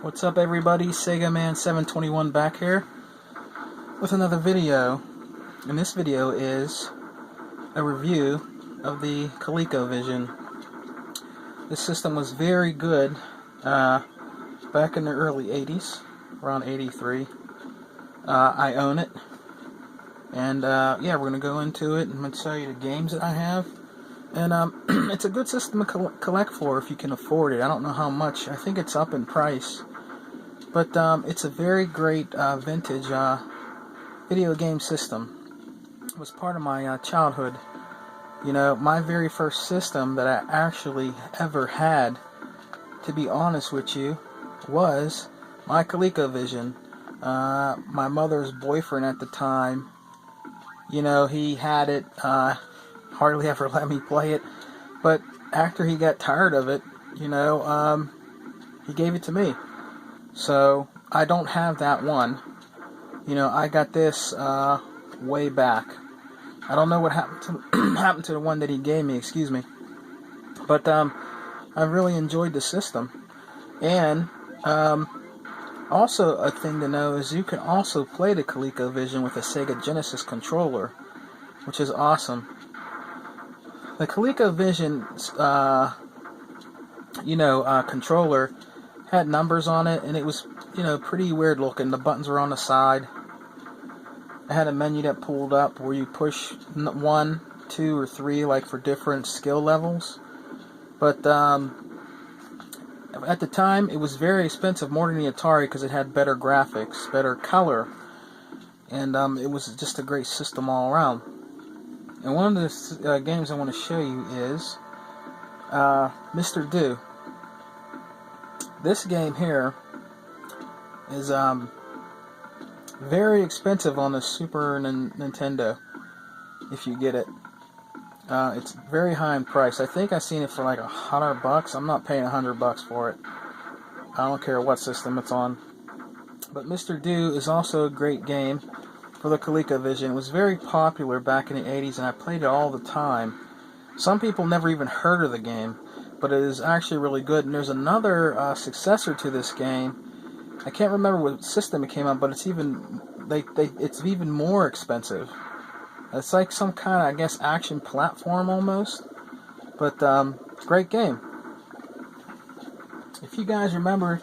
What's up, everybody? Sega Man 721 back here with another video. And this video is a review of the ColecoVision. This system was very good back in the early 80s, around 83. I own it, and yeah, we're going to go into it and I'm going to show you the games that I have. And it's a good system to collect for if you can afford it. I don't know how much. I think it's up in price. But it's a very great vintage video game system. It was part of my childhood. You know, my very first system that I actually ever had, to be honest with you, was my ColecoVision. My mother's boyfriend at the time, you know, he had it, hardly ever let me play it, but after he got tired of it, you know, he gave it to me. So I don't have that one. You know, I got this way back. I don't know what happened to happened to the one that he gave me, excuse me. But I really enjoyed the system. And also a thing to know is you can also play the ColecoVision with a Sega Genesis controller, which is awesome. The ColecoVision controller had numbers on it, and it was, you know, pretty weird looking. The buttons were on the side. It had a menu that pulled up where you push 1, 2, or 3, like for different skill levels. But at the time, it was very expensive, more than the Atari, because it had better graphics, better color, and it was just a great system all around. And one of the games I want to show you is Mr. Do. This game here is very expensive on the Super Nintendo, if you get it. It's very high in price. I think I've seen it for like $100. I'm not paying $100 for it. I don't care what system it's on. But Mr. Do is also a great game for the ColecoVision. It was very popular back in the 80s, and I played it all the time. Some people never even heard of the game, but it is actually really good. And there's another successor to this game. I can't remember what system it came on, but it's even it's even more expensive. It's like some kind of, I guess, action platform almost. But great game. If you guys remember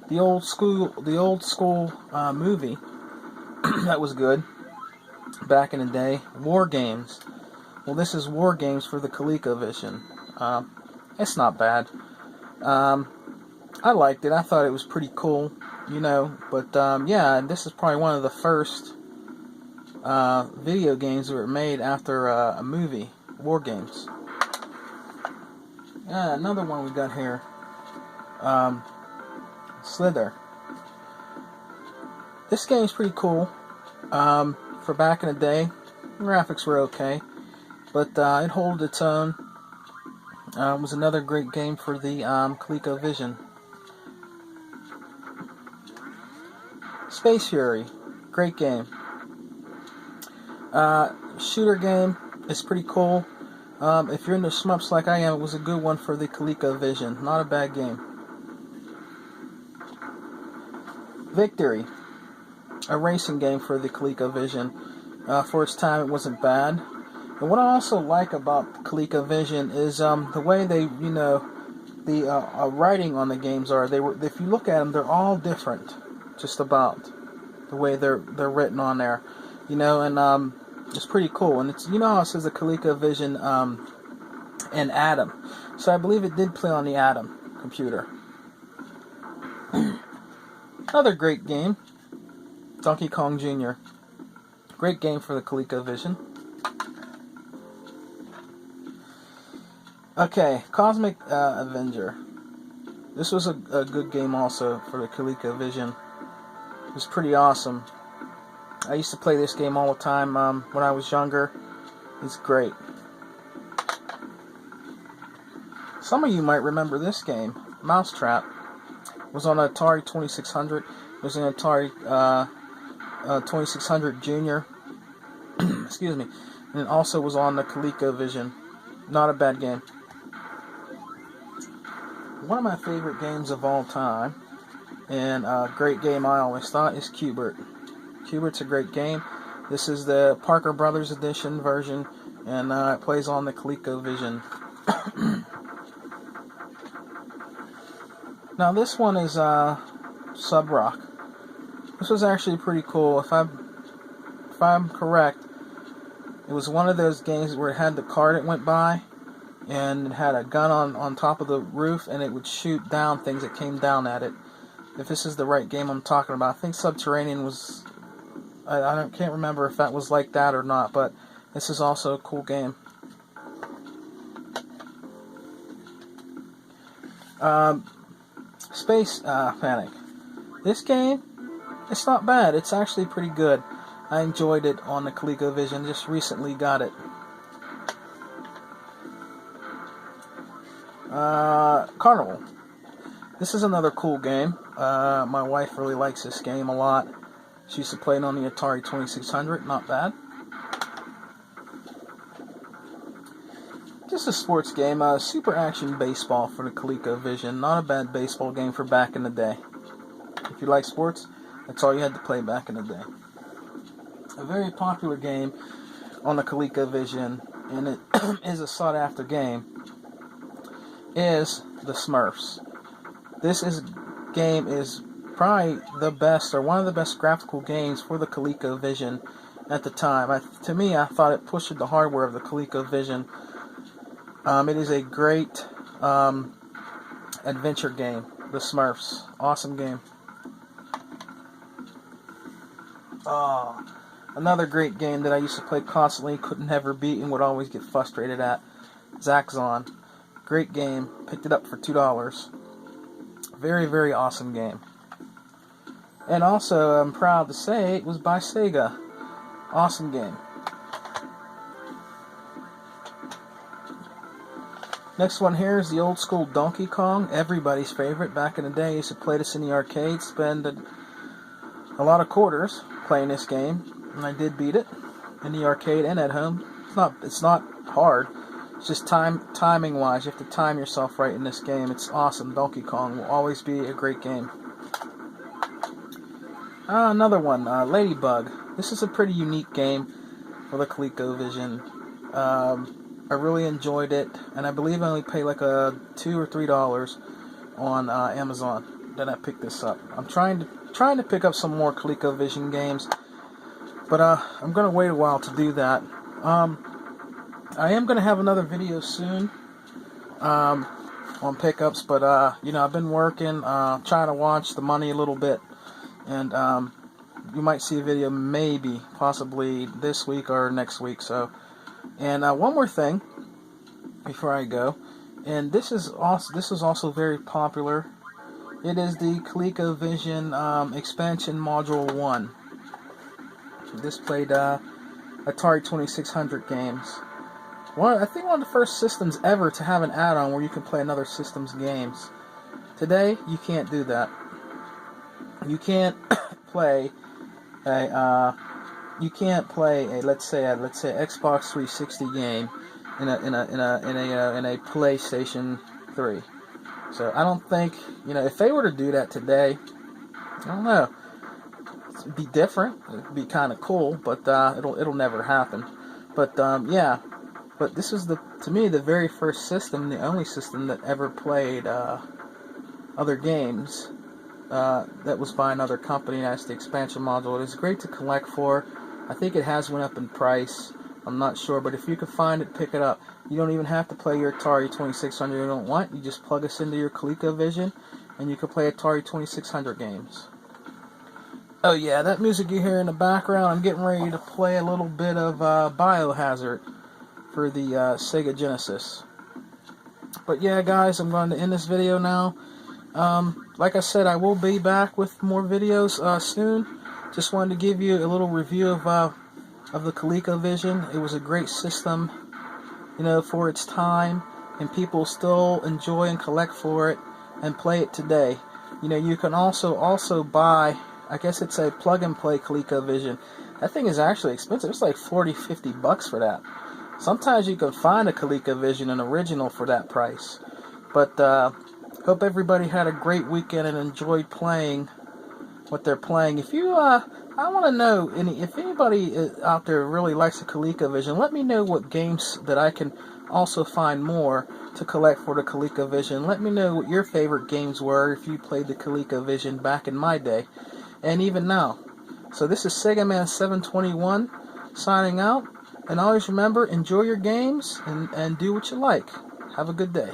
the old school movie that was good back in the day, War Games. Well, this is War Games for the ColecoVision. It's not bad. I liked it. I thought it was pretty cool, you know. But yeah, this is probably one of the first video games that were made after a movie, War Games. Another one we got here, Slither. This game's pretty cool. For back in the day, graphics were okay, but it held its own. It was another great game for the ColecoVision. Space Fury, great game. Shooter game is pretty cool. If you're into shmups like I am, it was a good one for the ColecoVision. Not a bad game. Victory, a racing game for the ColecoVision. For its time, it wasn't bad. And what I also like about ColecoVision is the way they, you know, the writing on the games are. If you look at them, they're all different, just about the way they're written on there, you know, and it's pretty cool. And it's, you know how it says the ColecoVision and Atom, so I believe it did play on the Atom computer. Another great game, Donkey Kong Jr. Great game for the ColecoVision. Okay, Cosmic Avenger. This was a good game also for the ColecoVision. It was pretty awesome. I used to play this game all the time when I was younger. It's great. Some of you might remember this game, Mousetrap. It was on Atari 2600. It was an Atari 2600 Junior. Excuse me. And it also was on the ColecoVision. Not a bad game. One of my favorite games of all time And a great game I always thought is Q*bert. Q*bert's a great game. This is the Parker Brothers Edition version, and it plays on the ColecoVision. Now this one is Sub-Rock. This was actually pretty cool. If I'm correct, it was one of those games where it had the car that went by, and it had a gun on top of the roof, and it would shoot down things that came down at it. If this is the right game I'm talking about, I think Subterranean was... I can't remember if that was like that or not, but this is also a cool game. Space Panic. This game, it's not bad. It's actually pretty good. I enjoyed it on the ColecoVision. Just recently got it. Carnival. This is another cool game. My wife really likes this game a lot. She used to play it on the Atari 2600. Not bad. Just a sports game. Super Action Baseball for the ColecoVision. Not a bad baseball game for back in the day. If you like sports, that's all you had to play back in the day. A very popular game on the ColecoVision, and it is a sought-after game, is the Smurfs. This game is probably the best, or one of the best graphical games for the ColecoVision at the time. To me, I thought it pushed the hardware of the ColecoVision. It is a great adventure game, the Smurfs. Awesome game. Another great game that I used to play constantly, couldn't never beat, and would always get frustrated at. Zaxxon. Great game. Picked it up for $2. Very, very awesome game. And also, I'm proud to say, it was by Sega. Awesome game. Next one here is the old school Donkey Kong. Everybody's favorite. Back in the day, I used to play this in the arcade. Spend a lot of quarters playing this game. And I did beat it in the arcade and at home. It's not hard. It's just timing wise. You have to time yourself right in this game. It's awesome. Donkey Kong will always be a great game. Another one, Ladybug. This is a pretty unique game for the ColecoVision. I really enjoyed it, and I believe I only paid like $2 or $3 on Amazon. Then I picked this up. I'm trying to pick up some more ColecoVision games, but I'm gonna wait a while to do that. I am gonna have another video soon on pickups, but I've been working, trying to watch the money a little bit, and you might see a video maybe, possibly this week or next week. So, and one more thing before I go, and this is also very popular. It is the ColecoVision expansion module 1. This played Atari 2600 games. I think one of the first systems ever to have an add-on where you can play another system's games. Today, you can't do that. You can't play a let's say Xbox 360 game in a PlayStation 3. So I don't think, if they were to do that today, I don't know. It'd be different. It'd be kind of cool, but it'll never happen. But yeah. But this is to me the very first system, the only system that ever played other games that was by another company. That's the expansion module. It is great to collect for. I think it has went up in price. I'm not sure, but if you can find it, pick it up. You don't even have to play your Atari 2600 you don't want. You just plug us into your ColecoVision, and you can play Atari 2600 games. Oh yeah, that music you hear in the background, I'm getting ready to play a little bit of Biohazard for the Sega Genesis. But yeah, guys, I'm going to end this video now. Like I said, I will be back with more videos soon. Just wanted to give you a little review of the ColecoVision. It was a great system, for its time, and people still enjoy and collect for it and play it today. You can also buy, I guess it's a plug-and-play ColecoVision. That thing is actually expensive. It's like $40-50 for that. Sometimes you can find a ColecoVision, an original, for that price. But Hope everybody had a great weekend and enjoyed playing what they're playing. If you, I want to know, if anybody out there really likes the ColecoVision, let me know what games that I can also find more to collect for the ColecoVision. Let me know what your favorite games were if you played the ColecoVision back in my day, and even now. So this is Sega Man 721 signing out, and always remember, enjoy your games and do what you like. Have a good day.